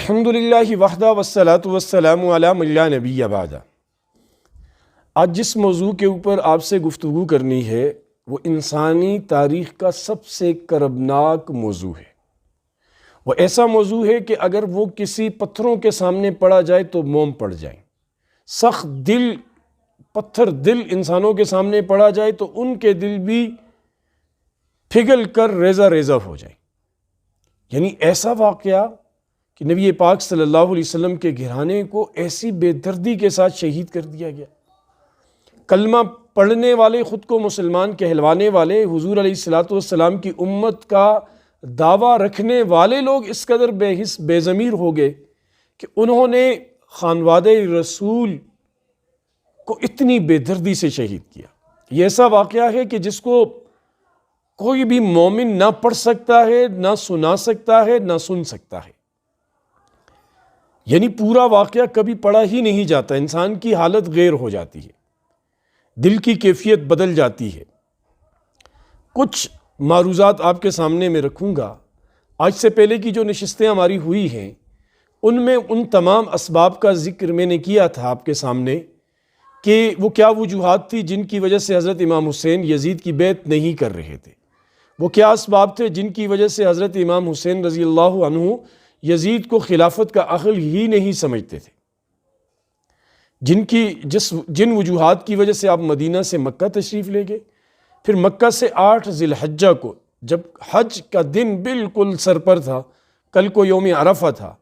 الحمدللہ وحدہ والصلاۃ والسلام علی من لا نبی بعدہ۔ آج جس موضوع کے اوپر آپ سے گفتگو کرنی ہے وہ انسانی تاریخ کا سب سے کربناک موضوع ہے۔ وہ ایسا موضوع ہے کہ اگر وہ کسی پتھروں کے سامنے پڑا جائے تو موم پڑ جائیں، سخت دل پتھر دل انسانوں کے سامنے پڑا جائے تو ان کے دل بھی پھگل کر ریزہ ریزہ ہو جائیں۔ یعنی ایسا واقعہ کہ نبی پاک صلی اللہ علیہ وسلم کے گھرانے کو ایسی بے دردی کے ساتھ شہید کر دیا گیا۔ کلمہ پڑھنے والے، خود کو مسلمان کہلوانے والے، حضور علیہ الصلاۃ والسلام کی امت کا دعویٰ رکھنے والے لوگ اس قدر بے حس بے ضمیر ہو گئے کہ انہوں نے خانوادہ رسول کو اتنی بے دردی سے شہید کیا۔ یہ ایسا واقعہ ہے کہ جس کو کوئی بھی مومن نہ پڑھ سکتا ہے، نہ سنا سکتا ہے، نہ سن سکتا ہے۔ یعنی پورا واقعہ کبھی پڑھا ہی نہیں جاتا، انسان کی حالت غیر ہو جاتی ہے، دل کی کیفیت بدل جاتی ہے۔ کچھ معروضات آپ کے سامنے میں رکھوں گا۔ آج سے پہلے کی جو نشستیں ہماری ہوئی ہیں ان میں ان تمام اسباب کا ذکر میں نے کیا تھا آپ کے سامنے کہ وہ کیا وجوہات تھی جن کی وجہ سے حضرت امام حسین یزید کی بیعت نہیں کر رہے تھے، وہ کیا اسباب تھے جن کی وجہ سے حضرت امام حسین رضی اللہ عنہ یزید کو خلافت کا اہل ہی نہیں سمجھتے تھے، جن وجوہات کی وجہ سے آپ مدینہ سے مکہ تشریف لے گئے۔ پھر مکہ سے 8 ذی الحجہ کو، جب حج کا دن بالکل سر پر تھا، کل کو یوم عرفہ تھا،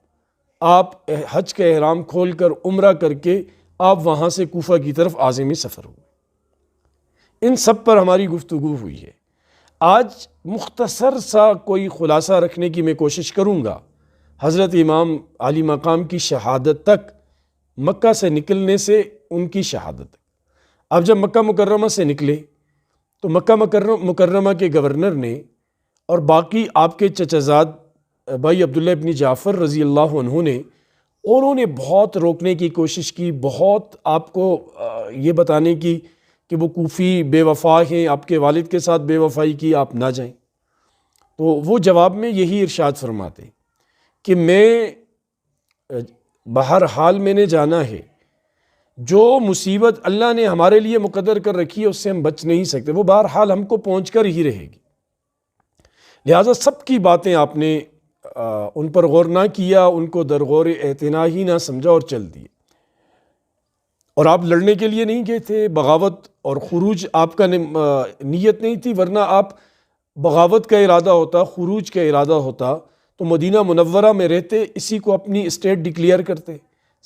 آپ حج کا احرام کھول کر عمرہ کر کے آپ وہاں سے کوفہ کی طرف عازمی سفر ہوئے۔ ان سب پر ہماری گفتگو ہوئی ہے۔ آج مختصر سا کوئی خلاصہ رکھنے کی میں کوشش کروں گا حضرت امام عالی مقام کی شہادت تک، مکہ سے نکلنے سے ان کی شہادت تک۔ اب جب مکہ مکرمہ سے نکلے تو مکہ مکرمہ کے گورنر نے اور باقی آپ کے چچا زاد بھائی عبداللہ ابن جعفر رضی اللہ عنہ نے، انہوں نے بہت روکنے کی کوشش کی، بہت آپ کو یہ بتانے کی کہ وہ کوفی بے وفا ہیں، آپ کے والد کے ساتھ بے وفائی کی، آپ نہ جائیں۔ تو وہ جواب میں یہی ارشاد فرماتے کہ بہرحال میں نے جانا ہے، جو مصیبت اللہ نے ہمارے لیے مقدر کر رکھی ہے اس سے ہم بچ نہیں سکتے، وہ بہرحال ہم کو پہنچ کر ہی رہے گی۔ لہٰذا سب کی باتیں آپ نے ان پر غور نہ کیا، ان کو درغور اعتنا ہی نہ سمجھا اور چل دیے۔ اور آپ لڑنے کے لیے نہیں گئے تھے، بغاوت اور خروج آپ کا نیت نہیں تھی، ورنہ آپ بغاوت کا ارادہ ہوتا، خروج کا ارادہ ہوتا تو مدینہ منورہ میں رہتے، اسی کو اپنی اسٹیٹ ڈکلیئر کرتے،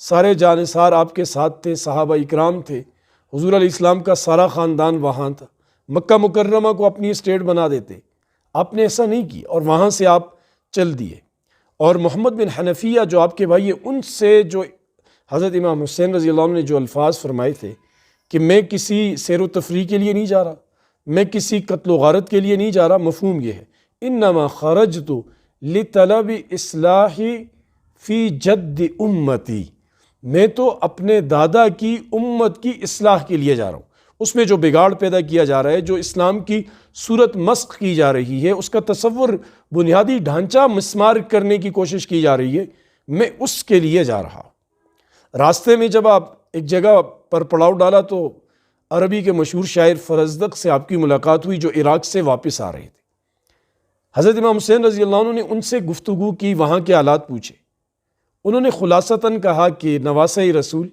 سارے جانثار آپ کے ساتھ تھے، صحابہ اکرام تھے، حضور علیہ السلام کا سارا خاندان وہاں تھا، مکہ مکرمہ کو اپنی اسٹیٹ بنا دیتے۔ آپ نے ایسا نہیں کیا اور وہاں سے آپ چل دیے۔ اور محمد بن حنفیہ جو آپ کے بھائی ہیں، ان سے جو حضرت امام حسین رضی اللہ عنہ نے جو الفاظ فرمائے تھے کہ میں کسی سیر و تفریح کے لیے نہیں جا رہا، میں کسی قتل و غارت کے لیے نہیں جا رہا، مفہوم یہ ہے انما خرجت لطلب اصلاح فی جد امتی، میں تو اپنے دادا کی امت کی اصلاح کے لیے جا رہا ہوں، اس میں جو بگاڑ پیدا کیا جا رہا ہے، جو اسلام کی صورت مسخ کی جا رہی ہے، اس کا تصور بنیادی ڈھانچہ مسمار کرنے کی کوشش کی جا رہی ہے، میں اس کے لیے جا رہا ہوں۔ راستے میں جب آپ ایک جگہ پر پڑاؤ ڈالا تو عربی کے مشہور شاعر فرزدق سے آپ کی ملاقات ہوئی جو عراق سے واپس آ رہے تھے۔ حضرت امام حسین رضی اللہ عنہ نے ان سے گفتگو کی، وہاں کے حالات پوچھے۔ انہوں نے خلاصتاً کہا کہ نواسہ رسول،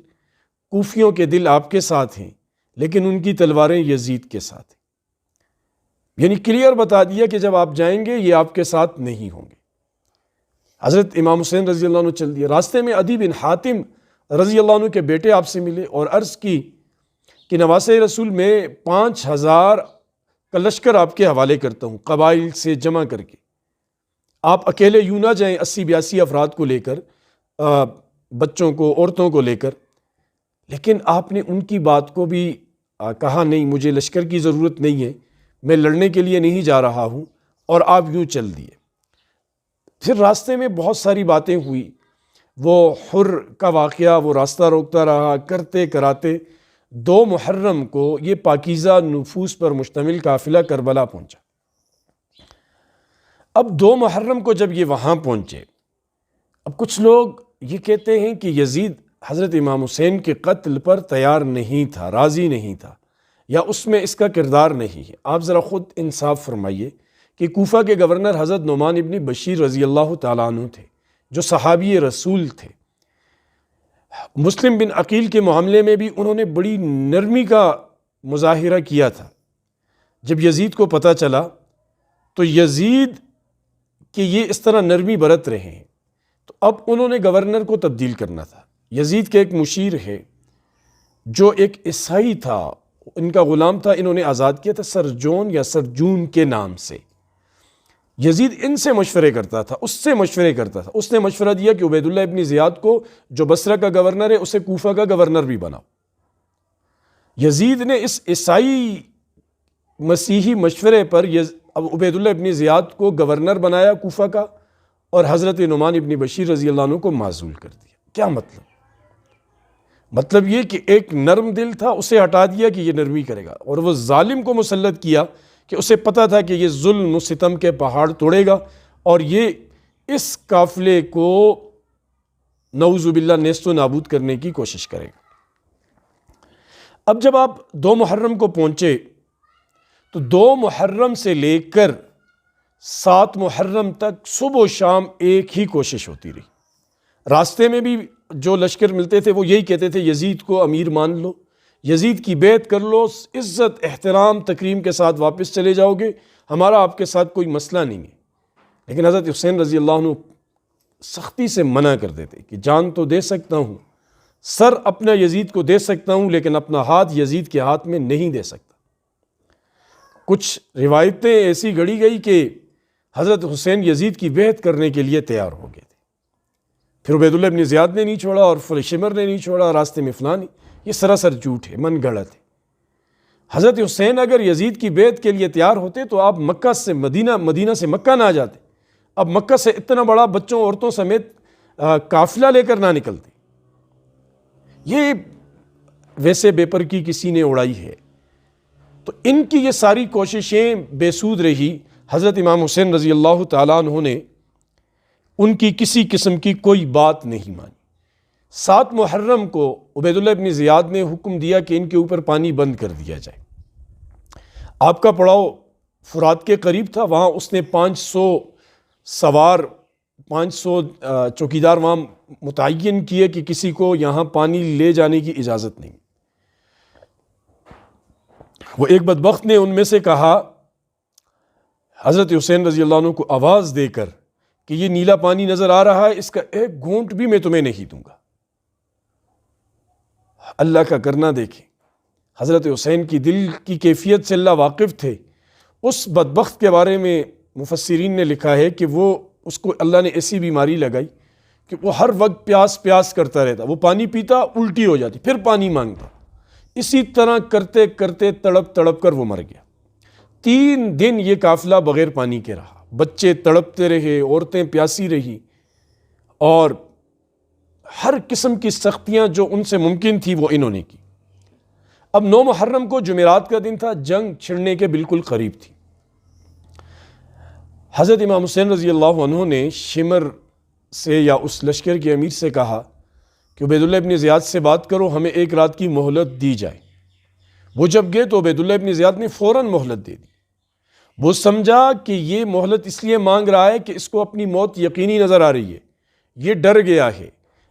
کوفیوں کے دل آپ کے ساتھ ہیں لیکن ان کی تلواریں یزید کے ساتھ ہیں۔ یعنی کلیئر بتا دیا کہ جب آپ جائیں گے یہ آپ کے ساتھ نہیں ہوں گے۔ حضرت امام حسین رضی اللہ عنہ چل دیے۔ راستے میں عدی بن حاتم رضی اللہ عنہ کے بیٹے آپ سے ملے اور عرض کی کہ نواسہ رسول، میں 5000 کا لشکر آپ کے حوالے کرتا ہوں، قبائل سے جمع کر کے۔ آپ اکیلے یوں نہ جائیں 80-82 افراد کو لے کر، بچوں کو، عورتوں کو لے کر۔ لیکن آپ نے ان کی بات کو بھی کہا نہیں، مجھے لشکر کی ضرورت نہیں ہے، میں لڑنے کے لیے نہیں جا رہا ہوں، اور آپ یوں چل دیے۔ پھر راستے میں بہت ساری باتیں ہوئی، وہ حر کا واقعہ، وہ راستہ روکتا رہا، کرتے کراتے 2 محرم کو یہ پاکیزہ نفوس پر مشتمل قافلہ کربلا پہنچا۔ اب 2 محرم کو جب یہ وہاں پہنچے اب کچھ لوگ یہ کہتے ہیں کہ یزید حضرت امام حسین کے قتل پر تیار نہیں تھا، راضی نہیں تھا، یا اس میں اس کا کردار نہیں ہے۔ آپ ذرا خود انصاف فرمائیے کہ کوفہ کے گورنر حضرت نعمان ابن بشیر رضی اللہ تعالیٰ عنہ تھے، جو صحابی رسول تھے۔ مسلم بن عقیل کے معاملے میں بھی انہوں نے بڑی نرمی کا مظاہرہ کیا تھا۔ جب یزید کو پتہ چلا تو یزید کہ یہ اس طرح نرمی برت رہے ہیں، تو اب انہوں نے گورنر کو تبدیل کرنا تھا۔ یزید کے ایک مشیر ہے جو ایک عیسائی تھا، ان کا غلام تھا، انہوں نے آزاد کیا تھا سرجون یا سرجون کے نام سے۔ یزید ان سے مشورے کرتا تھا، اس سے مشورے کرتا تھا۔ اس نے مشورہ دیا کہ عبید اللہ ابن زیاد کو، جو بصرہ کا گورنر ہے، اسے کوفہ کا گورنر بھی بناؤ۔ یزید نے اس عیسائی مسیحی مشورے پر اب عبید اللہ ابن زیاد کو گورنر بنایا کوفہ کا، اور حضرت نعمان ابن بشیر رضی اللہ عنہ کو معزول کر دیا۔ کیا مطلب یہ کہ ایک نرم دل تھا، اسے ہٹا دیا کہ یہ نرمی کرے گا، اور وہ ظالم کو مسلط کیا کہ اسے پتہ تھا کہ یہ ظلم و ستم کے پہاڑ توڑے گا، اور یہ اس قافلے کو نعوذ باللہ نیست و نابود کرنے کی کوشش کرے گا۔ اب جب آپ 2 محرم کو پہنچے تو 2 محرم سے لے کر 7 محرم تک صبح و شام ایک ہی کوشش ہوتی رہی۔ راستے میں بھی جو لشکر ملتے تھے وہ یہی کہتے تھے یزید کو امیر مان لو، یزید کی بیعت کر لو، عزت احترام تکریم کے ساتھ واپس چلے جاؤ گے، ہمارا آپ کے ساتھ کوئی مسئلہ نہیں ہے۔ لیکن حضرت حسین رضی اللہ عنہ سختی سے منع کر دیتے کہ جان تو دے سکتا ہوں، سر اپنا یزید کو دے سکتا ہوں، لیکن اپنا ہاتھ یزید کے ہاتھ میں نہیں دے سکتا۔ کچھ روایتیں ایسی گڑھی گئی کہ حضرت حسین یزید کی بیعت کرنے کے لیے تیار ہو گئے تھے، پھر عبید اللہ ابن زیاد نے نہیں چھوڑا اور شمر نے نہیں چھوڑا، راستے میں فلانی، یہ سراسر جھوٹ ہے، من گڑت ہے۔ حضرت حسین اگر یزید کی بیعت کے لیے تیار ہوتے تو آپ مکہ سے مدینہ سے مکہ نہ آ جاتے، اب مکہ سے اتنا بڑا بچوں عورتوں سمیت قافلہ لے کر نہ نکلتے۔ یہ ویسے بے پر کی کسی نے اڑائی ہے، تو ان کی یہ ساری کوششیں بے سود رہی۔ حضرت امام حسین رضی اللہ تعالیٰ عنہ نے ان کی کسی قسم کی کوئی بات نہیں مانی۔ 7 محرم کو عبید اللہ ابن زیاد نے حکم دیا کہ ان کے اوپر پانی بند کر دیا جائے۔ آپ کا پڑاؤ فرات کے قریب تھا، وہاں اس نے 500 سوار، 500 چوکیدار وہاں متعین کیے کہ کسی کو یہاں پانی لے جانے کی اجازت نہیں۔ وہ ایک بدبخت نے ان میں سے کہا حضرت حسین رضی اللہ عنہ کو آواز دے کر کہ یہ نیلا پانی نظر آ رہا ہے، اس کا ایک گھونٹ بھی میں تمہیں نہیں دوں گا۔ اللہ کا کرنا دیکھیں، حضرت حسین کی دل کی کیفیت سے اللہ واقف تھے۔ اس بدبخت کے بارے میں مفسرین نے لکھا ہے کہ اس کو اللہ نے ایسی بیماری لگائی کہ وہ ہر وقت پیاس پیاس کرتا رہتا، وہ پانی پیتا الٹی ہو جاتی، پھر پانی مانگتا، اسی طرح کرتے کرتے تڑپ تڑپ کر وہ مر گیا۔ 3 دن یہ قافلہ بغیر پانی کے رہا، بچے تڑپتے رہے، عورتیں پیاسی رہی، اور ہر قسم کی سختیاں جو ان سے ممکن تھی وہ انہوں نے کی۔ اب 9 محرم کو جمعرات کا دن تھا، جنگ چھڑنے کے بالکل قریب تھی۔ حضرت امام حسین رضی اللہ عنہ نے شمر سے یا اس لشکر کے امیر سے کہا کہ عبید اللہ ابن زیاد سے بات کرو، ہمیں 1 رات کی مہلت دی جائے۔ وہ جب گئے تو عبید اللہ ابن زیاد نے فوراً مہلت دے دی۔ وہ سمجھا کہ یہ مہلت اس لیے مانگ رہا ہے کہ اس کو اپنی موت یقینی نظر آ رہی ہے، یہ ڈر گیا ہے،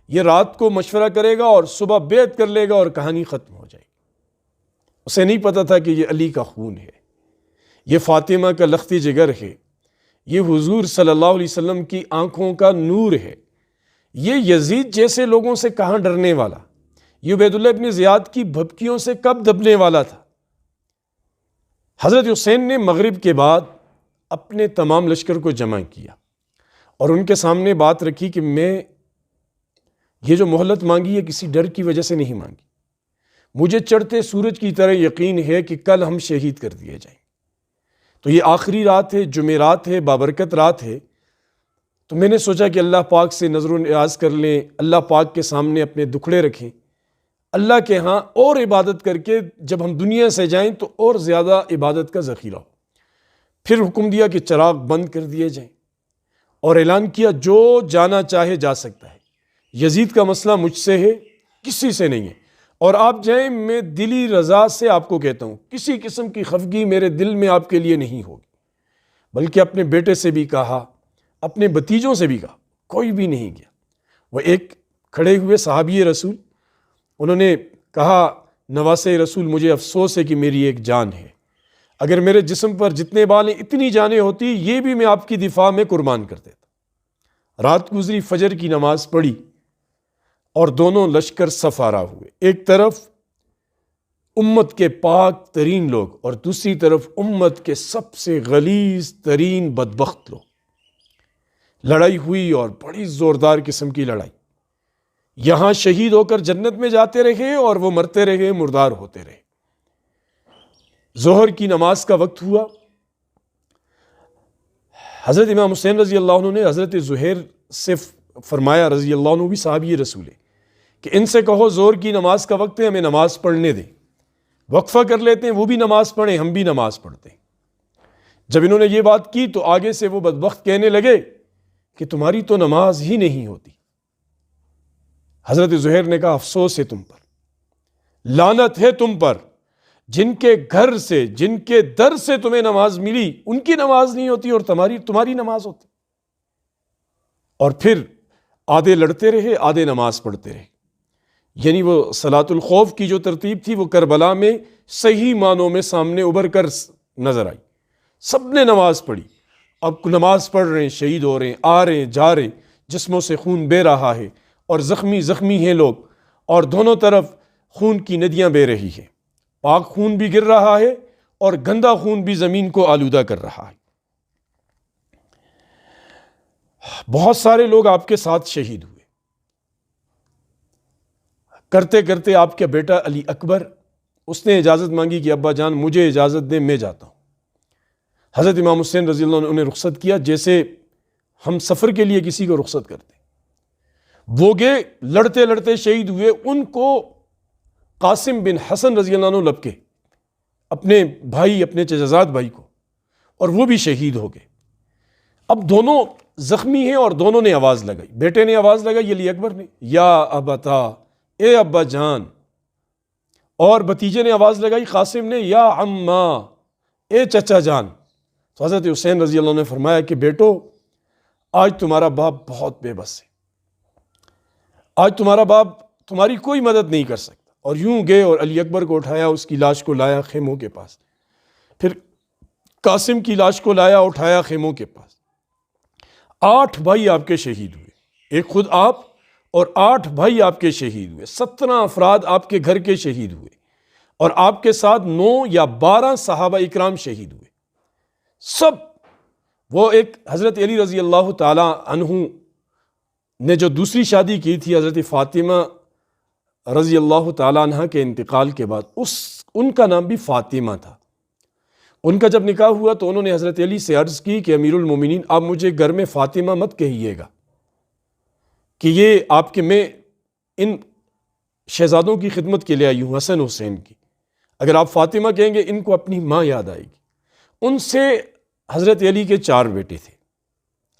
یہ رات کو مشورہ کرے گا اور صبح بیعت کر لے گا اور کہانی ختم ہو جائے گی۔ اسے نہیں پتہ تھا کہ یہ علی کا خون ہے، یہ فاطمہ کا لختی جگر ہے، یہ حضور صلی اللہ علیہ وسلم کی آنکھوں کا نور ہے، یہ یزید جیسے لوگوں سے کہاں ڈرنے والا، یہ عبید اللہ ابن زیاد کی بھبکیوں سے کب دبنے والا تھا۔ حضرت حسین نے مغرب کے بعد اپنے تمام لشکر کو جمع کیا اور ان کے سامنے بات رکھی کہ میں یہ جو مہلت مانگی ہے کسی ڈر کی وجہ سے نہیں مانگی، مجھے چڑھتے سورج کی طرح یقین ہے کہ کل ہم شہید کر دیے جائیں۔ تو یہ آخری رات ہے، جمعرات ہے، بابرکت رات ہے، تو میں نے سوچا کہ اللہ پاک سے نظر و نیاز کر لیں، اللہ پاک کے سامنے اپنے دکھڑے رکھیں، اللہ کے ہاں اور عبادت کر کے جب ہم دنیا سے جائیں تو اور زیادہ عبادت کا ذخیرہ ہو۔ پھر حکم دیا کہ چراغ بند کر دیے جائیں، اور اعلان کیا جو جانا چاہے جا سکتا ہے، یزید کا مسئلہ مجھ سے ہے، کسی سے نہیں ہے، اور آپ جائیں، میں دلی رضا سے آپ کو کہتا ہوں کسی قسم کی خفگی میرے دل میں آپ کے لیے نہیں ہوگی۔ بلکہ اپنے بیٹے سے بھی کہا، اپنے بھتیجوں سے بھی کہا، کوئی بھی نہیں گیا۔ وہ ایک کھڑے ہوئے صحابی رسول، انہوں نے کہا نواسے رسول مجھے افسوس ہے کہ میری ایک جان ہے، اگر میرے جسم پر جتنے بال ہیں اتنی جانیں ہوتی یہ بھی میں آپ کی دفاع میں قربان کر دیتا۔ رات گزری، فجر کی نماز پڑھی اور دونوں لشکر صف آرا ہوئے، ایک طرف امت کے پاک ترین لوگ اور دوسری طرف امت کے سب سے غلیظ ترین بدبخت لوگ۔ لڑائی ہوئی اور بڑی زوردار قسم کی لڑائی، یہاں شہید ہو کر جنت میں جاتے رہے اور وہ مرتے رہے، مردار ہوتے رہے۔ ظہر کی نماز کا وقت ہوا، حضرت امام حسین رضی اللہ عنہ نے حضرت زہیر سے فرمایا، رضی اللہ عنہ بھی صحابی رسول ہے، کہ ان سے کہو ظہر کی نماز کا وقت ہے، ہمیں نماز پڑھنے دیں، وقفہ کر لیتے ہیں، وہ بھی نماز پڑھیں، ہم بھی نماز پڑھتے ہیں۔ جب انہوں نے یہ بات کی تو آگے سے وہ بدبخت کہنے لگے کہ تمہاری تو نماز ہی نہیں ہوتی۔ حضرت زہیر نے کہا افسوس ہے تم پر، لعنت ہے تم پر، جن کے گھر سے، جن کے در سے تمہیں نماز ملی ان کی نماز نہیں ہوتی اور تمہاری نماز ہوتی۔ اور پھر آدھے لڑتے رہے، آدھے نماز پڑھتے رہے۔ یعنی وہ صلاۃ الخوف کی جو ترتیب تھی وہ کربلا میں صحیح معنوں میں سامنے ابھر کر نظر آئی۔ سب نے نماز پڑھی، اب نماز پڑھ رہے ہیں، شہید ہو رہے ہیں، آ رہے ہیں، جا رہے ہیں، جسموں سے خون بہہ رہا ہے اور زخمی ہیں لوگ، اور دونوں طرف خون کی ندیاں بہہ رہی ہیں، پاک خون بھی گر رہا ہے اور گندا خون بھی زمین کو آلودہ کر رہا ہے۔ بہت سارے لوگ آپ کے ساتھ شہید ہوئے۔ کرتے کرتے آپ کا بیٹا علی اکبر، اس نے اجازت مانگی کہ ابا جان مجھے اجازت دیں، میں جاتا ہوں۔ حضرت امام حسین رضی اللہ عنہ نے انہیں رخصت کیا، جیسے ہم سفر کے لیے کسی کو رخصت کرتے ہیں۔ وہ گئے، لڑتے لڑتے شہید ہوئے، ان کو قاسم بن حسن رضی اللہ عنہ لپکے، اپنے بھائی، اپنے چچزاد بھائی کو، اور وہ بھی شہید ہو گئے۔ اب دونوں زخمی ہیں اور دونوں نے آواز لگائی، بیٹے نے آواز لگائی علی اکبر نے، یا ابتا، اے ابا جان، اور بھتیجے نے آواز لگائی قاسم نے، یا عما، اے چچا جان۔ تو حضرت حسین رضی اللہ عنہ نے فرمایا کہ بیٹو آج تمہارا باپ بہت بے بس ہے، آج تمہارا باپ تمہاری کوئی مدد نہیں کر سکتا۔ اور یوں گئے اور علی اکبر کو اٹھایا، اس کی لاش کو لایا خیموں کے پاس، پھر قاسم کی لاش کو لایا، اٹھایا خیموں کے پاس۔ 8 بھائی آپ کے شہید ہوئے، ایک خود آپ اور 8 بھائی آپ کے شہید ہوئے، 17 افراد آپ کے گھر کے شہید ہوئے، اور آپ کے ساتھ 9 یا 12 صحابہ اکرام شہید ہوئے۔ سب وہ ایک حضرت علی رضی اللہ تعالی عنہ نے جو دوسری شادی کی تھی حضرت فاطمہ رضی اللہ تعالیٰ عنہ کے انتقال کے بعد، ان کا نام بھی فاطمہ تھا۔ ان کا جب نکاح ہوا تو انہوں نے حضرت علی سے عرض کی کہ امیر المومنین آپ مجھے گھر میں فاطمہ مت کہیے گا، کہ یہ آپ کے میں ان شہزادوں کی خدمت کے لیے آئی ہوں، حسن حسین کی، اگر آپ فاطمہ کہیں گے ان کو اپنی ماں یاد آئے گی۔ ان سے حضرت علی کے 4 بیٹے تھے،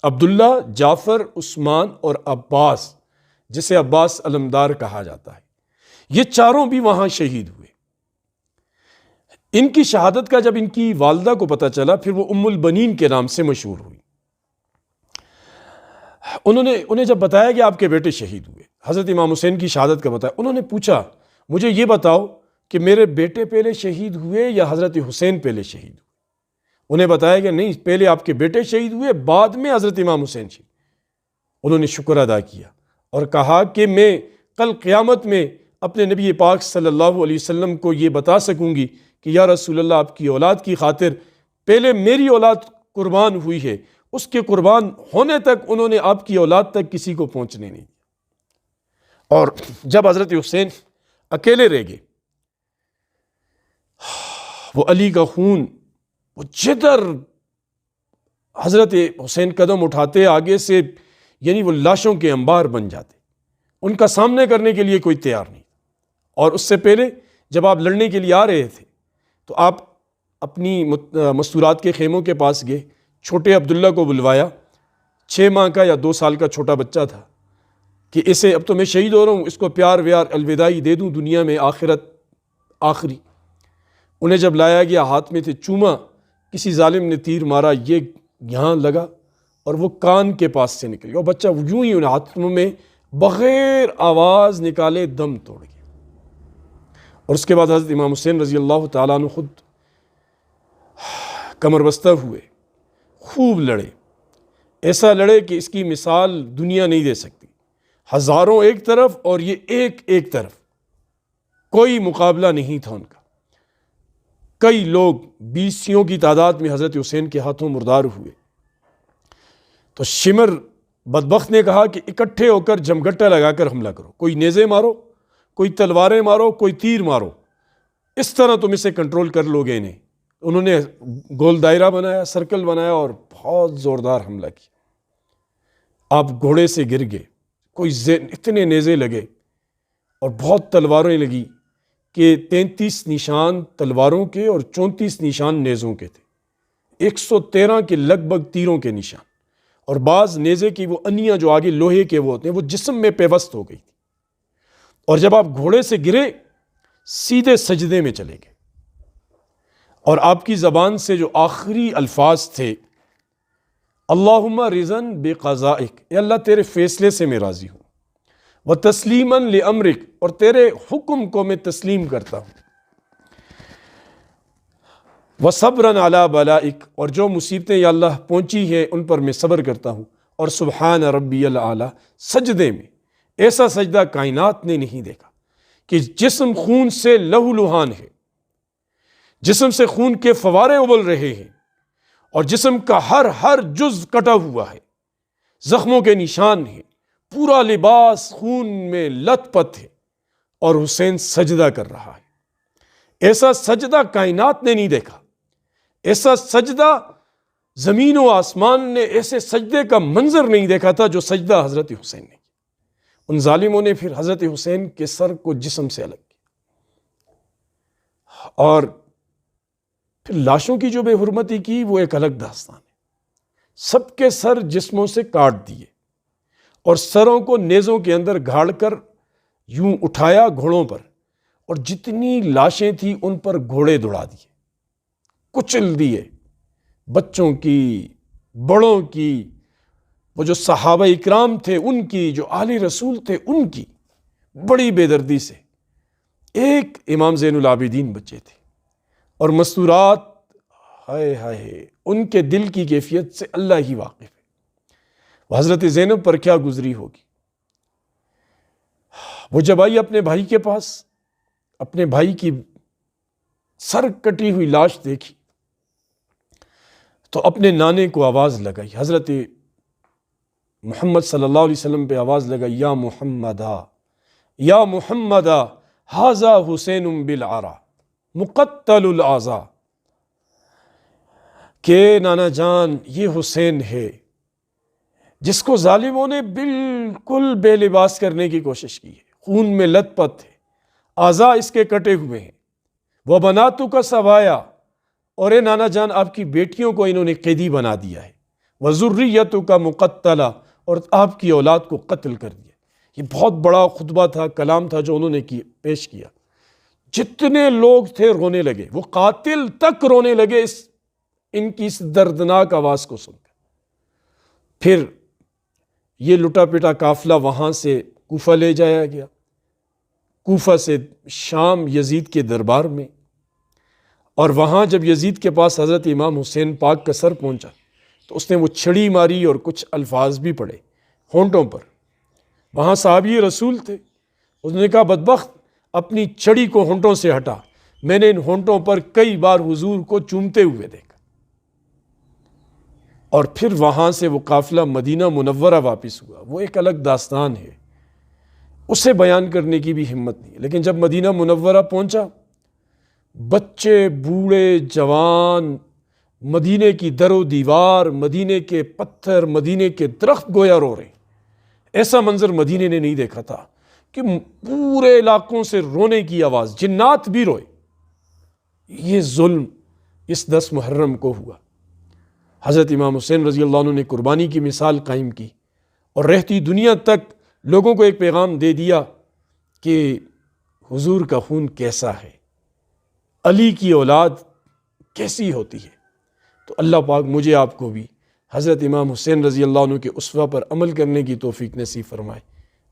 عبداللہ، جعفر، عثمان اور عباس، جسے عباس علمدار کہا جاتا ہے۔ یہ چاروں بھی وہاں شہید ہوئے۔ ان کی شہادت کا جب ان کی والدہ کو پتہ چلا، پھر وہ ام البنین کے نام سے مشہور ہوئی۔ انہیں جب بتایا کہ آپ کے بیٹے شہید ہوئے، حضرت امام حسین کی شہادت کا بتایا، انہوں نے پوچھا مجھے یہ بتاؤ کہ میرے بیٹے پہلے شہید ہوئے یا حضرت حسین پہلے شہید ہوئے؟ انہیں بتایا کہ نہیں، پہلے آپ کے بیٹے شہید ہوئے، بعد میں حضرت امام حسین شہید۔ انہوں نے شکر ادا کیا اور کہا کہ میں کل قیامت میں اپنے نبی پاک صلی اللہ علیہ وسلم کو یہ بتا سکوں گی کہ یا رسول اللہ آپ کی اولاد کی خاطر پہلے میری اولاد قربان ہوئی ہے، اس کے قربان ہونے تک انہوں نے آپ کی اولاد تک کسی کو پہنچنے نہیں دیا۔ اور جب حضرت حسین اکیلے رہ گئے، وہ علی کا خون، وہ جدھر حضرت حسین قدم اٹھاتے آگے سے، یعنی وہ لاشوں کے انبار بن جاتے، ان کا سامنا کرنے کے لیے کوئی تیار نہیں۔ اور اس سے پہلے جب آپ لڑنے کے لیے آ رہے تھے تو آپ اپنی مستورات کے خیموں کے پاس گئے، چھوٹے عبداللہ کو بلوایا، 6 ماہ کا یا 2 سال کا چھوٹا بچہ تھا کہ اسے اب تو میں شہید ہو رہا ہوں، اس کو پیار ویار الوداعی دے دوں دنیا میں، آخرت آخری۔ انہیں جب لایا گیا ہاتھ میں تھے، چوما، کسی ظالم نے تیر مارا، یہ یہاں لگا اور وہ کان کے پاس سے نکل گیا، وہ بچہ یوں ہی ان ہاتھوں میں بغیر آواز نکالے دم توڑ گیا۔ اور اس کے بعد حضرت امام حسین رضی اللہ تعالیٰ عنہ خود کمر بستہ ہوئے، خوب لڑے، ایسا لڑے کہ اس کی مثال دنیا نہیں دے سکتی، ہزاروں ایک طرف اور یہ ایک طرف، کوئی مقابلہ نہیں تھا ان کا۔ کئی لوگ 20 کی تعداد میں حضرت حسین کے ہاتھوں مردار ہوئے۔ تو شمر بدبخت نے کہا کہ اکٹھے ہو کر جمگٹا لگا کر حملہ کرو، کوئی نیزے مارو، کوئی تلواریں مارو، کوئی تیر مارو، اس طرح تم اسے کنٹرول کر لو گے انہیں۔ انہوں نے گول دائرہ بنایا، سرکل بنایا اور بہت زوردار حملہ کیا۔ آپ گھوڑے سے گر گئے، کوئی اتنے نیزے لگے اور بہت تلواریں لگی کہ 33 نشان تلواروں کے اور 34 نشان نیزوں کے تھے، 113 کے لگ بھگ تیروں کے نشان، اور بعض نیزے کی وہ انیاں جو آگے لوہے کے وہ ہوتے ہیں وہ جسم میں پیوست ہو گئی تھی۔ اور جب آپ گھوڑے سے گرے سیدھے سجدے میں چلے گئے، اور آپ کی زبان سے جو آخری الفاظ تھے، اللہم رضن بقضائک، اے اللہ تیرے فیصلے سے میں راضی ہوں، وتسلیما لامرک، اور تیرے حکم کو میں تسلیم کرتا ہوں، وصبرا علی بلائک، اور جو مصیبتیں یا اللہ پہنچی ہیں ان پر میں صبر کرتا ہوں، اور سبحان ربی الاعلی، سجدے میں ایسا سجدہ کائنات نے نہیں دیکھا کہ جسم خون سے لہو لہان ہے، جسم سے خون کے فوارے ابل رہے ہیں، اور جسم کا ہر جز کٹا ہوا ہے، زخموں کے نشان ہیں، پورا لباس خون میں لت پت ہے، اور حسین سجدہ کر رہا ہے۔ ایسا سجدہ کائنات نے نہیں دیکھا، ایسا سجدہ زمین و آسمان نے ایسے سجدے کا منظر نہیں دیکھا تھا جو سجدہ حضرت حسین نے کیا۔ ان ظالموں نے پھر حضرت حسین کے سر کو جسم سے الگ کیا، اور پھر لاشوں کی جو بے حرمتی کی وہ ایک الگ داستان ہے۔ سب کے سر جسموں سے کاٹ دیے اور سروں کو نیزوں کے اندر گھاڑ کر یوں اٹھایا گھوڑوں پر، اور جتنی لاشیں تھیں ان پر گھوڑے دوڑا دیے، کچل دیے، بچوں کی، بڑوں کی، وہ جو صحابہ اکرام تھے ان کی، جو آل رسول تھے ان کی، بڑی بے دردی سے۔ ایک امام زین العابدین بچے تھے، اور مستورات، ہائے ہائے، ان کے دل کی کیفیت سے اللہ ہی واقف ہے۔ وہ حضرت زینب پر کیا گزری ہوگی۔ وہ جب آئی اپنے بھائی کے پاس، اپنے بھائی کی سر کٹی ہوئی لاش دیکھی تو اپنے نانے کو آواز لگائی، حضرت محمد صلی اللہ علیہ وسلم پہ آواز لگائی، یا محمدہ، یا محمدہ، ھذا حسین بالعرا مقتل الاعضاء، کہ نانا جان یہ حسین ہے جس کو ظالموں نے بالکل بے لباس کرنے کی کوشش کی ہے، خون میں لت پت ہے، اعضاء اس کے کٹے ہوئے ہیں، وہ بناتو کا سبایا، اور اے نانا جان آپ کی بیٹیوں کو انہوں نے قیدی بنا دیا ہے، وذریتو کا مقتلہ، اور آپ کی اولاد کو قتل کر دیا۔ یہ بہت بڑا خطبہ تھا، کلام تھا جو انہوں نے پیش کیا۔ جتنے لوگ تھے رونے لگے، وہ قاتل تک رونے لگے ان کی اس دردناک آواز کو سن کر۔ پھر یہ لٹا پٹا قافلہ وہاں سے کوفہ لے جایا گیا، کوفہ سے شام یزید کے دربار میں، اور وہاں جب یزید کے پاس حضرت امام حسین پاک کا سر پہنچا تو اس نے وہ چھڑی ماری اور کچھ الفاظ بھی پڑھے ہونٹوں پر۔ وہاں صحابی رسول تھے، اس نے کہا بدبخت اپنی چھڑی کو ہونٹوں سے ہٹا، میں نے ان ہونٹوں پر کئی بار حضور کو چومتے ہوئے دیکھا۔ اور پھر وہاں سے وہ قافلہ مدینہ منورہ واپس ہوا، وہ ایک الگ داستان ہے، اسے بیان کرنے کی بھی ہمت نہیں۔ لیکن جب مدینہ منورہ پہنچا، بچے، بوڑھے، جوان، مدینے کی در و دیوار، مدینے کے پتھر، مدینے کے درخت گویا رو رہے ہیں۔ ایسا منظر مدینے نے نہیں دیکھا تھا کہ پورے علاقوں سے رونے کی آواز، جنات بھی روئے۔ یہ ظلم اس 10 محرم کو ہوا۔ حضرت امام حسین رضی اللہ عنہ نے قربانی کی مثال قائم کی اور رہتی دنیا تک لوگوں کو ایک پیغام دے دیا کہ حضور کا خون کیسا ہے، علی کی اولاد کیسی ہوتی ہے۔ تو اللہ پاک مجھے آپ کو بھی حضرت امام حسین رضی اللہ عنہ کے اسوہ پر عمل کرنے کی توفیق نصیب فرمائے۔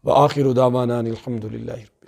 وآخر دعوانا ان الحمد للہ۔